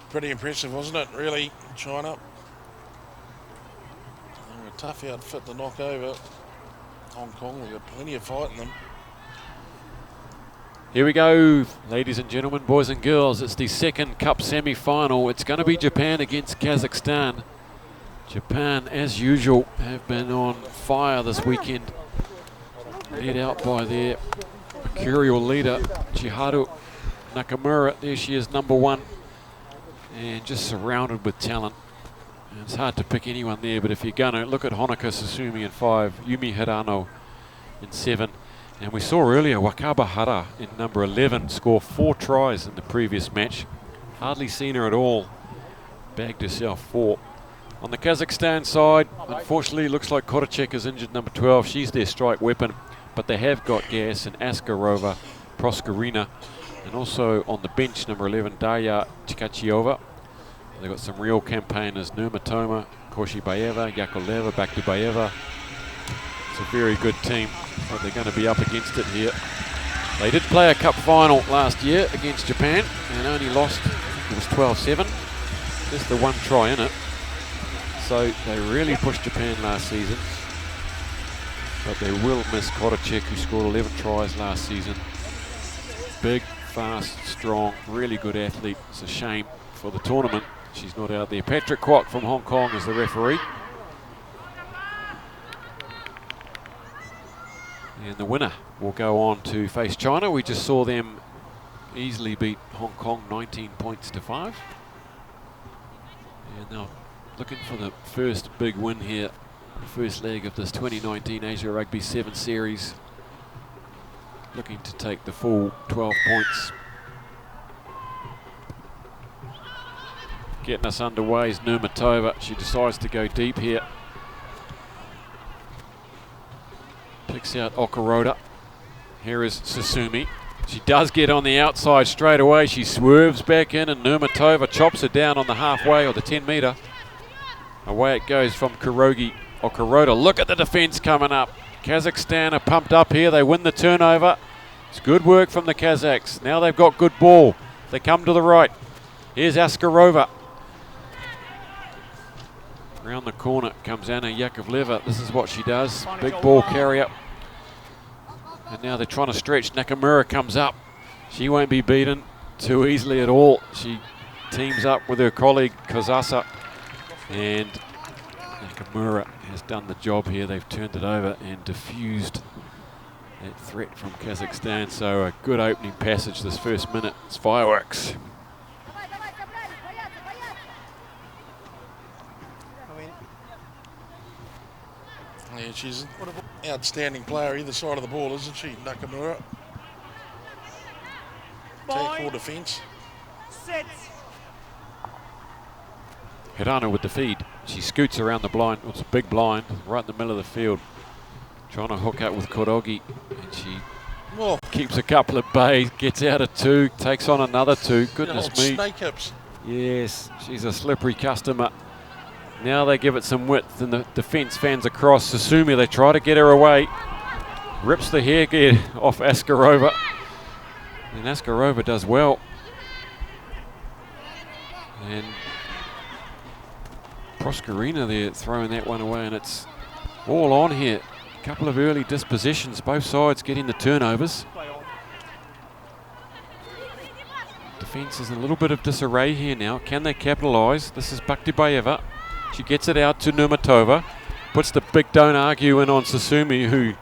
Pretty impressive, wasn't it, really, China? They're a tough outfit to knock over. Hong Kong, they've got plenty of fight in them. Here we go, ladies and gentlemen, boys and girls. It's the second Cup semi-final. It's going to be Japan against Kazakhstan. Japan, as usual, have been on fire this weekend. Led out by their mercurial leader, Chiharu Nakamura. There she is, number one. And just surrounded with talent. And it's hard to pick anyone there, but if you're going to look at Honoka Susumi in 5, Yumi Hirano in 7. And we saw earlier Wakabahara in number 11 score 4 tries in the previous match. Hardly seen her at all. Bagged herself 4. On the Kazakhstan side, unfortunately, looks like Korachek is injured, number 12. She's their strike weapon, but they have got gas in Askarova, Proskorina, and also on the bench, number 11, Darya Chikachiova. They've got some real campaigners, Nurmatoma, Korshibayeva, Yakovleva, Bakdubayeva. It's a very good team, but they're going to be up against it here. They did play a cup final last year against Japan and only lost, it was 12-7. Just the one try in it. So they really pushed Japan last season, but they will miss Korachek, who scored 11 tries last season. Big, fast, strong, really good athlete. It's a shame for the tournament she's not out there. Patrick Kwok from Hong Kong is the referee. And the winner will go on to face China. We just saw them easily beat Hong Kong 19 points to 5. And now looking for the first big win here, the first leg of this 2019 Asia Rugby 7 series. Looking to take the full 12 points. Getting us underway is Nurmatova. She decides to go deep here. Picks out Okuroda. Here is Susumi. She does get on the outside straight away. She swerves back in and Nurmatova chops her down on the halfway or the 10 metre. Away it goes from Kurogi Okuroda. Look at the defence coming up. Kazakhstan are pumped up here. They win the turnover. It's good work from the Kazakhs. Now they've got good ball. They come to the right. Here's Askarova. Around the corner comes Anna Yakovleva. This is what she does. Big ball carrier. And now they're trying to stretch. Nakamura comes up. She won't be beaten too easily at all. She teams up with her colleague Kozasa. And Nakamura has done the job here. They've turned it over and diffused that threat from Kazakhstan. So a good opening passage this first minute. It's fireworks. Yeah, she's an outstanding player either side of the ball, isn't she, Nakamura? Take for defence. Hirano with the feed. She scoots around the blind. It's a big blind right in the middle of the field. Trying to hook up with Kurogi. And she keeps a couple at bay. Gets out of 2. Takes on another 2. Goodness me. Snake hips. Yes, she's a slippery customer. Now they give it some width and the defence fans across. Susumi, they try to get her away. Rips the hair gear off Askarova. And Askarova does well. And Proskorina there throwing that one away, and it's all on here. A couple of early dispositions, both sides getting the turnovers. Defence is in a little bit of disarray here now. Can they capitalise? This is Bakdubayeva. She gets it out to Nurmatova. Puts the big don't argue in on Susumi, who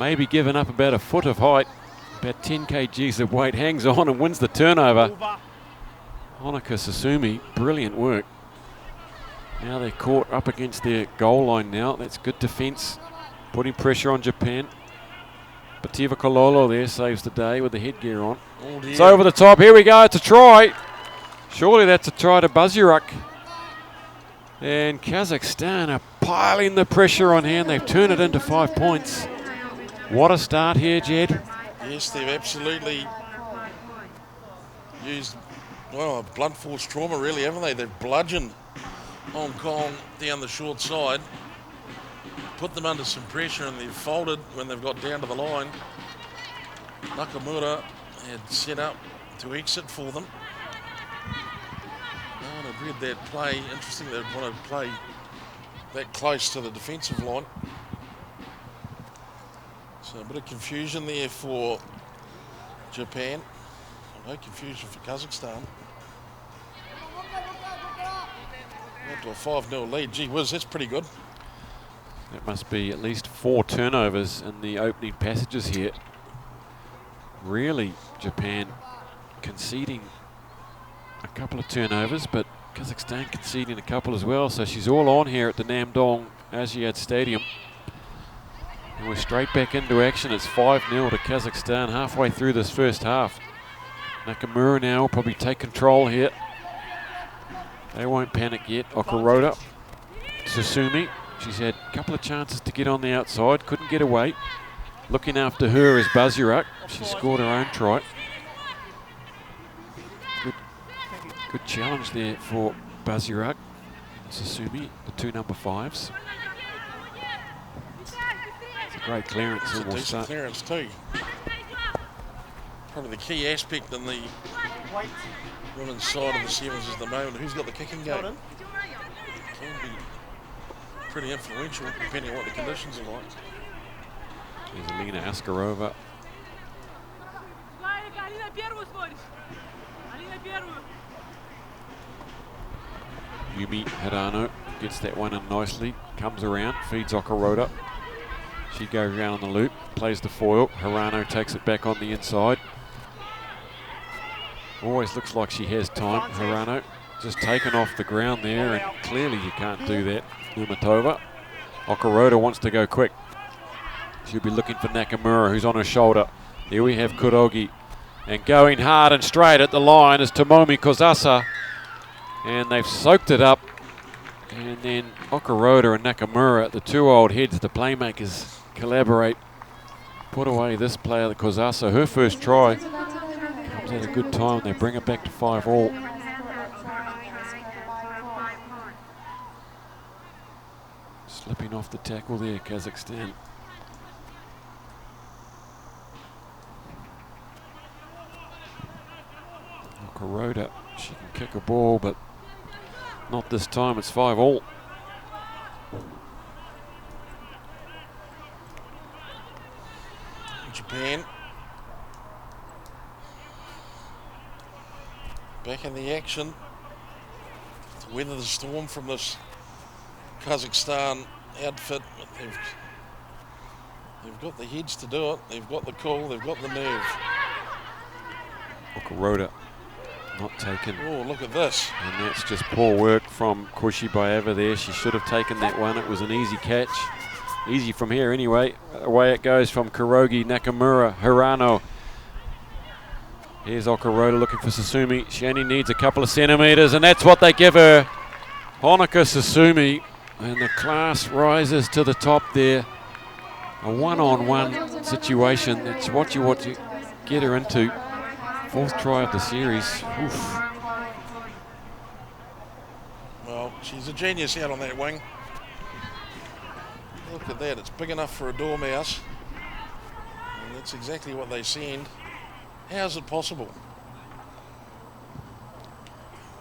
may be giving up about a foot of height. About 10 kgs of weight. Hangs on and wins the turnover. Honoka Susumi, brilliant work. Now they're caught up against their goal line now. That's good defence. Putting pressure on Japan. Bativa Kololo there saves the day with the headgear on. Oh dear. It's over the top. Here we go. It's a try. Surely that's a try to Bazyuruk. And Kazakhstan are piling the pressure on here, and they've turned it into 5 points. What a start here, Jed. Yes, they've absolutely used, well, a blunt force trauma really, haven't they? They've bludgeoned Hong Kong down the short side, put them under some pressure, and they've folded when they've got down to the line. Nakamura had set up to exit for them. I've read that play. Interesting they'd want to play that close to the defensive line. So a bit of confusion there for Japan. No confusion for Kazakhstan. Up to a 5-0 lead. Gee whiz, that's pretty good. That must be at least 4 turnovers in the opening passages here. Really, Japan conceding a couple of turnovers, but Kazakhstan conceding a couple as well. So she's all on here at the Namdong Asiad Stadium. And we're straight back into action. It's 5-0 to Kazakhstan halfway through this first half. Nakamura now will probably take control here. They won't panic yet. Okuroda, Susumi. She's had a couple of chances to get on the outside, couldn't get away. Looking after her is Bazirak. She scored her own try. Good challenge there for Bazirak and Susumi, the 2 number 5s. It's a great clearance. It's a decent clearance too. Probably the key aspect in the women's side of the sevens is the moment who's got the kicking game. It can be pretty influential depending on what the conditions are like. There's Alina Askarova. Yumi Hirano gets that one in nicely, comes around, feeds Okuroda. She goes around on the loop, plays the foil. Hirano takes it back on the inside. Always looks like she has time. Hirano just taken off the ground there, and clearly you can't do that. Numatova. Okuroda wants to go quick. She'll be looking for Nakamura, who's on her shoulder. Here we have Kurogi. And going hard and straight at the line is Tomomi Kozasa. And they've soaked it up. And then Okuroda and Nakamura, the 2 old heads, the playmakers, collaborate. Put away this player, the Kozasa. Her first try comes at a good time. They bring it back to 5-all. Slipping off the tackle there, Kazakhstan. Okuroda, she can kick a ball, but not this time. It's 5-all. Japan back in the action to weather the storm from this Kazakhstan outfit. They've got the heads to do it. They've got the call. They've got the nerve. Okuroda not taken. Oh, look at this. And that's just poor work from Kushibayeva there. She should have taken that one. It was an easy catch. Easy from here anyway. Away it goes from Kurogi, Nakamura, Hirano. Here's Okuroda looking for Susumi. She only needs a couple of centimetres, and that's what they give her. Honoka Susumi. And the class rises to the top there. A one-on-one situation. That's what you want to get her into. 4th try of the series. Oof. Well, she's a genius out on that wing. Look at that. It's big enough for a dormouse. And that's exactly what they send. How is it possible?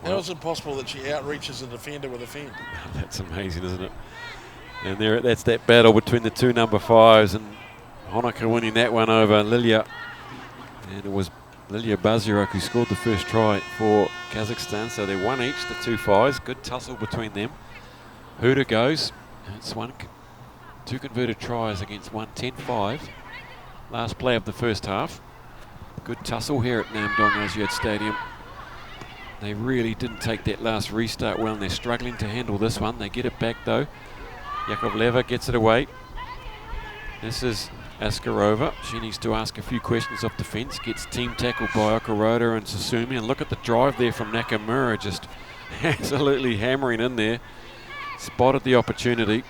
How is it possible that she outreaches a defender with a fend? That's amazing, isn't it? And there, that's that battle between the 2 number 5s, and Honoka winning that one over Lilia. And it was Lilia Bazirak who scored the first try for Kazakhstan, so they're 1 each, the 2 5s. Good tussle between them. Huda goes. That's 2 converted tries against 1 10-5. Last play of the first half. Good tussle here at Namdong Asiad Stadium. They really didn't take that last restart well, and they're struggling to handle this one. They get it back though. Yakovleva gets it away. This is Askarova. She needs to ask a few questions off the fence. Gets team tackled by Okuroda and Susumi. And look at the drive there from Nakamura, just absolutely hammering in there. Spotted the opportunity.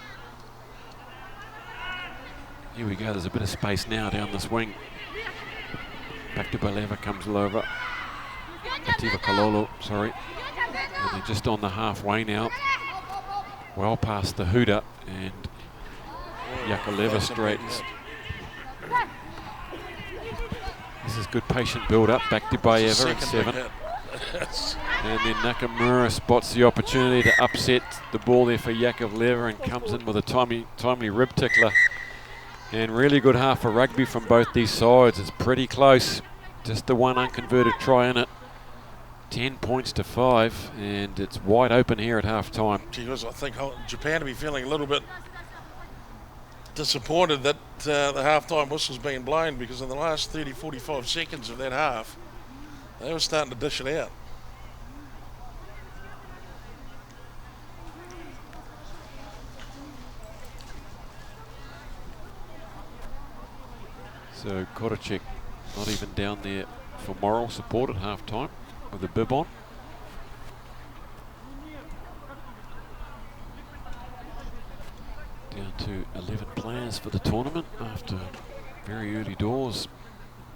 Here we go, there's a bit of space now down this wing. Back to Baleva comes over. Ativa Kalolo, sorry. And they're just on the halfway now. Well past the Huda, and Yakovleva straightens. This is good patient build up. Back to Bayeva at 7. And then Nakamura spots the opportunity to upset the ball there for Yakovleva and comes in with a timely rib tickler. And really good half for rugby from both these sides. It's pretty close. Just the one unconverted try in it. 10 points to 5, and it's wide open here at half time. I think Japan will be feeling a little bit disappointed that the half-time whistle's been blown, because in the last 30, 45 seconds of that half, they were starting to dish it out. So Koracek not even down there for moral support at half-time with the bib on. Down to 11 players for the tournament after very early doors.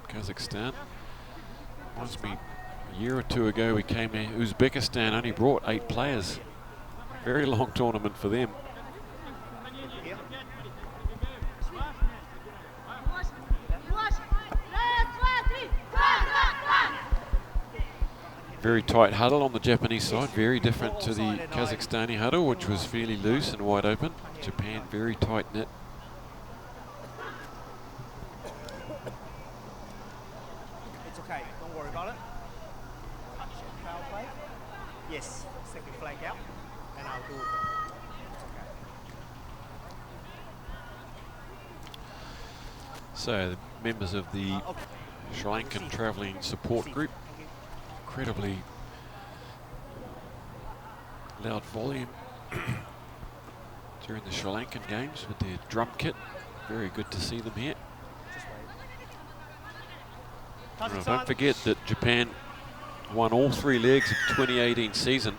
Kazakhstan. Reminds me, a year or two ago we came here, Uzbekistan only brought 8 players. Very long tournament for them. Very tight huddle on the Japanese side, very different to the Kazakhstani huddle, which was fairly loose and wide open. Japan very tight knit. It's okay, don't worry about it. Touch and foul play. Yes, second flag out, and I'll do it. It's okay. So the members of the Sri Lankan travelling support group, incredibly loud volume during the Sri Lankan games with their drum kit. Very good to see them here. Well, don't forget that Japan won all 3 legs of the 2018 season.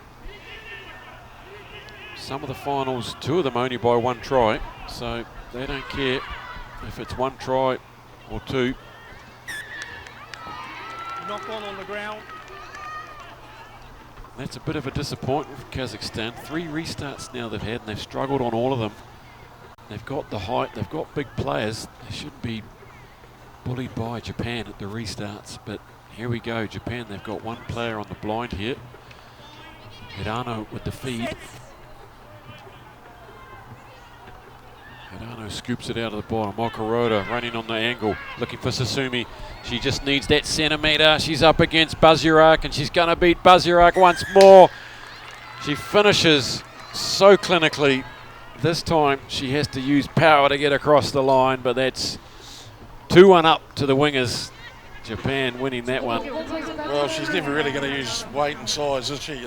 Some of the finals, 2 of them only by 1 try, so they don't care if it's 1 try or 2. Knock on the ground. That's a bit of a disappointment for Kazakhstan. 3 restarts now they've had, and they've struggled on all of them. They've got the height, they've got big players. They shouldn't be bullied by Japan at the restarts, but here we go. Japan, they've got 1 player on the blind here. Hirano with the feed. Hirano scoops it out of the bottom. Okoroda running on the angle, looking for Susumi. She just needs that centimetre. She's up against Bazirak, and she's going to beat Bazirak once more. She finishes so clinically. This time she has to use power to get across the line, but that's 2-1 up to the wingers. Japan winning that one. Well, she's never really going to use weight and size, is she?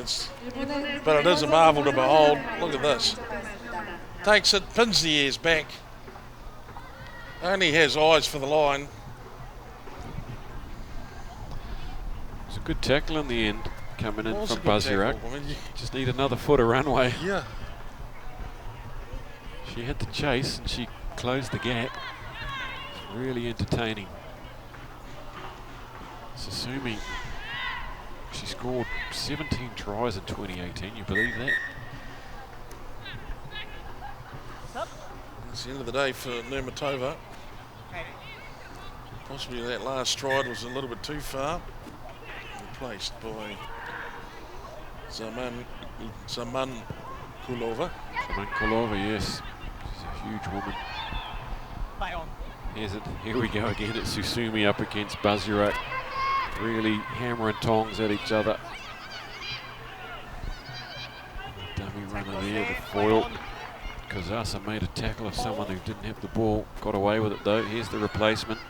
But it is a marvel to behold. Look at this. Takes it, pins the ears back. Only has eyes for the line. It's a good tackle in the end, coming in from Bazirak. I mean, just need another foot of runway. Yeah. She had to chase, and she closed the gap. Really entertaining. Susumi, she scored 17 tries in 2018. You believe that? It's the end of the day for Nurmatova. Possibly that last stride was a little bit too far. Replaced by Zaman Kulova. Zaman Kulova, yes. She's a huge woman. Here we go again. It's Susumi up against Bazirak. Really hammering tongs at each other. Dummy runner there, the foil. Kazasa made a tackle of someone who didn't have the ball. Got away with it though. Here's the replacement.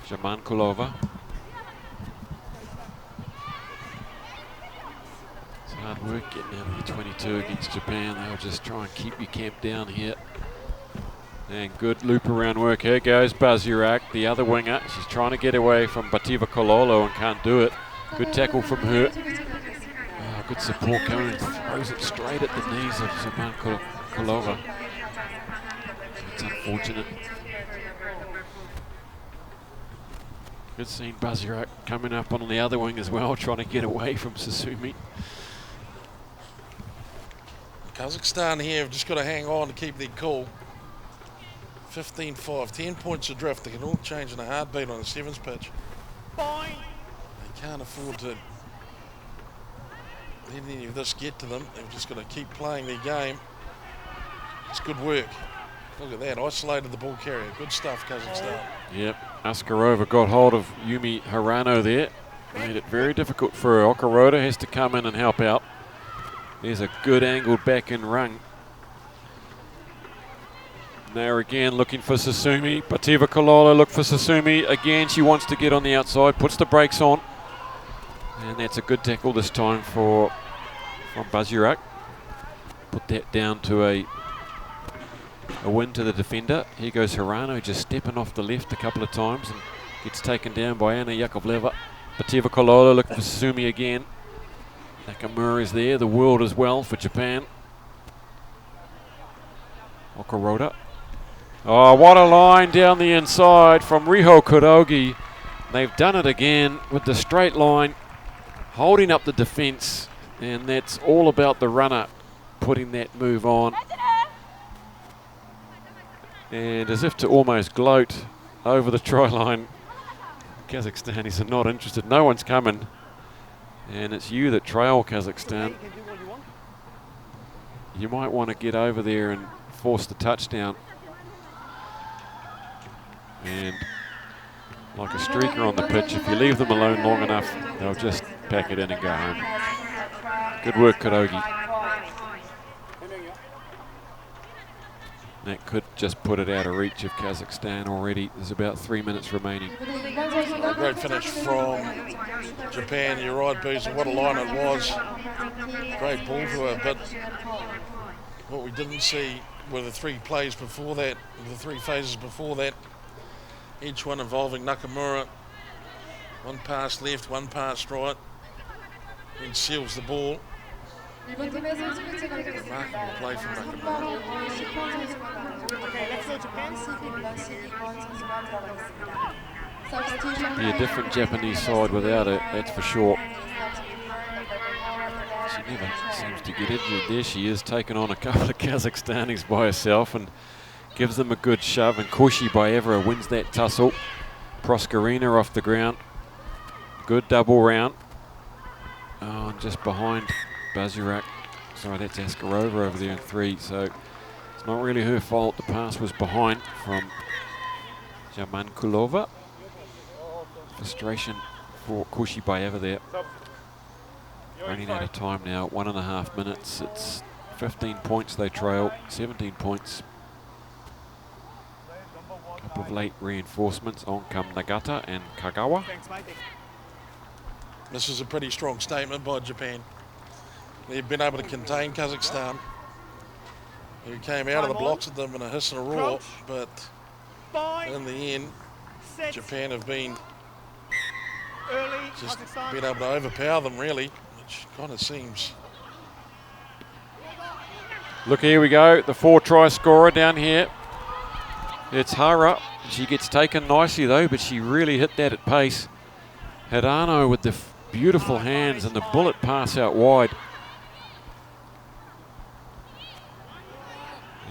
Zaman Kulova. It's hard work getting out of the 22 against Japan. They'll just try and keep you camped down here. And good loop around work. Here goes Bazirak, the other winger. She's trying to get away from Bativa Kololo and can't do it. Good tackle from her. Oh, good support coming and throws it straight at the knees of Zaman Kolova. It's unfortunate. Good seeing Bazirak coming up on the other wing as well, trying to get away from Susumi. Kazakhstan here have just got to hang on to keep their cool. 15-5, 10 points adrift. They can all change in a heartbeat on the sevens pitch. They can't afford to let any of this get to them. They've just got to keep playing their game. It's good work. Look at that, isolated the ball carrier. Good stuff, Kazakhstan. Yep, Askarova got hold of Yumi Harano there. Made it very difficult for her. Okaroda has to come in and help out. There's a good angled back and rung. Now again looking for Sasumi. Bativa Kololo look for Sasumi. Again, she wants to get on the outside, puts the brakes on. And that's a good tackle this time from Bazirak. Put that down to a win to the defender. Here goes Harano, just stepping off the left a couple of times and gets taken down by Anna Yakovleva. Bativa Kololo looking for Sasumi again. Nakamura is there, the world as well for Japan. Okaroda. Oh, what a line down the inside from Riho Kurogi. They've done it again with the straight line, holding up the defence, and that's all about the runner putting that move on. And as if to almost gloat over the try line, Kazakhstanis are not interested. No one's coming. And it's you that trail Kazakhstan. You might want to get over there and force the touchdown. And like a streaker on the pitch, if you leave them alone long enough, they'll just pack it in and go home. Good work, Kurogi. That could just put it out of reach of Kazakhstan already. There's about 3 minutes remaining. A great finish from Japan. You're right, Beezer. What a line it was. Great ball to her, but what we didn't see were the three plays before that, the three phases before that. Each one involving Nakamura. One pass left, one pass right. Then seals the ball. Remarkable play from Nakamura. Okay, let's go Japan. Be a different Japanese side without it, that's for sure. She never seems to get injured. There she is, taking on a couple of Kazakhstanis by herself and gives them a good shove, and Koshi Baevra wins that tussle. Proskarina off the ground. Good double round. Oh, and just behind Bazirak. Sorry, that's Askarova over there in 3, so it's not really her fault. The pass was behind from Jamankulova. Frustration for Koshi Baeva there. Running out of time now, 1.5 minutes. It's 15 points they trail, 17 points. Couple of late reinforcements. On come Nagata and Kagawa. This is a pretty strong statement by Japan. They've been able to contain Kazakhstan, who came out of the blocks at them in a hiss and a roar, but in the end, Japan have been just been able to overpower them, really, which kind of seems. Look, here we go, the 4-try scorer down here. It's Hara. She gets taken nicely though, but she really hit that at pace. Hirano with the beautiful hands and the bullet pass out wide.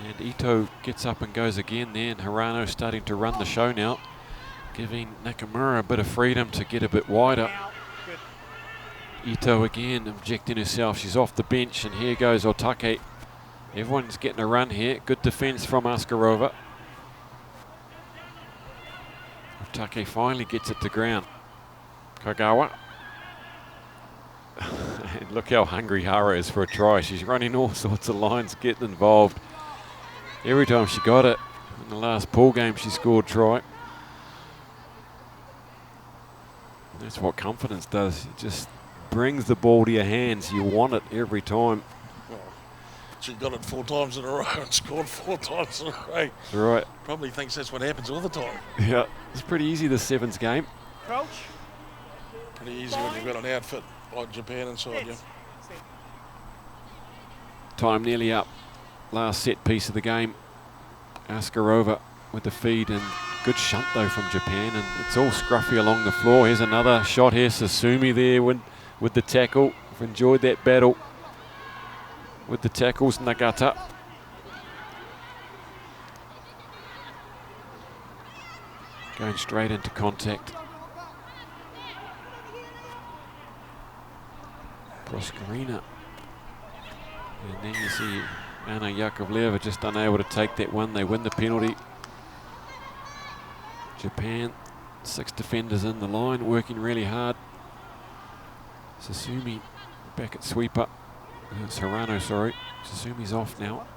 And Ito gets up and goes again there, and Hirano starting to run the show now, giving Nakamura a bit of freedom to get a bit wider. Ito again injecting herself. She's off the bench, and here goes Otake. Everyone's getting a run here. Good defense from Askarova. Otake finally gets it to ground. Kagawa. And look how hungry Hara is for a try. She's running all sorts of lines, getting involved. Every time she got it, in the last pool game she scored try. That's what confidence does. It just brings the ball to your hands. You want it every time. Well, she got it 4 times in a row and scored 4 times in a row. That's right. Probably thinks that's what happens all the time. Yeah, it's pretty easy this sevens game. Crouch. Pretty easy when you've got an outfit like Japan inside you. Time nearly up. Last set piece of the game. Askarova with the feed, and good shunt though from Japan, and it's all scruffy along the floor. Here's another shot here. Sasumi there with the tackle. I've enjoyed that battle with the tackles. Nagata. Going straight into contact. Groskarina. And then you see Anna Yakovleva just unable to take that one. They win the penalty. Japan, 6 defenders in the line, working really hard. Susumi back at sweeper. It's Hirano, sorry. Susumi's off now.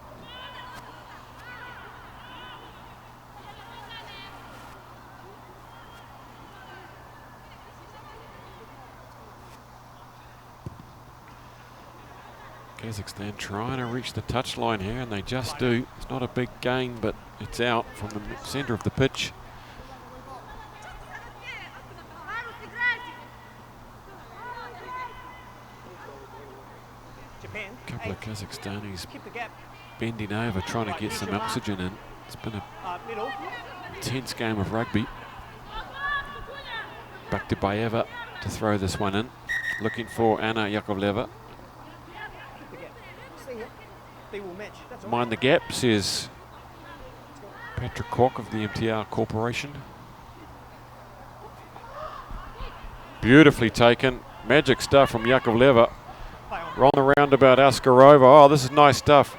Kazakhstan trying to reach the touchline here, and they just do. It's not a big gain, but it's out from the centre of the pitch. Japan. A couple of Kazakhstanis bending over, trying to get some oxygen in. It's been a intense game of rugby. Back to Baeva to throw this one in. Looking for Anna Yakovleva. Mind the gap, says Patrick Kwok of the MTR Corporation. Beautifully taken. Magic stuff from Yakovleva. Roll the roundabout Askarova. Oh, this is nice stuff.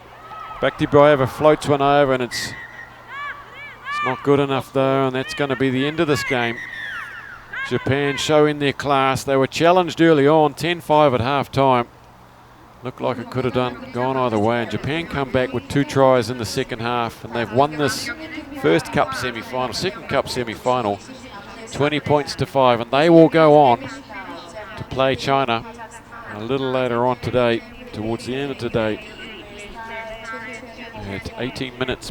Bakhtibayeva floats one over, and it's not good enough though, and that's going to be the end of this game. Japan showing their class. They were challenged early on, 10-5 at half time. Looked like it could have gone either way, and Japan come back with 2 tries in the second half, and they've won this first cup semi-final, second cup semi-final, 20 points to 5, and they will go on to play China a little later on today, towards the end of today, at 18 minutes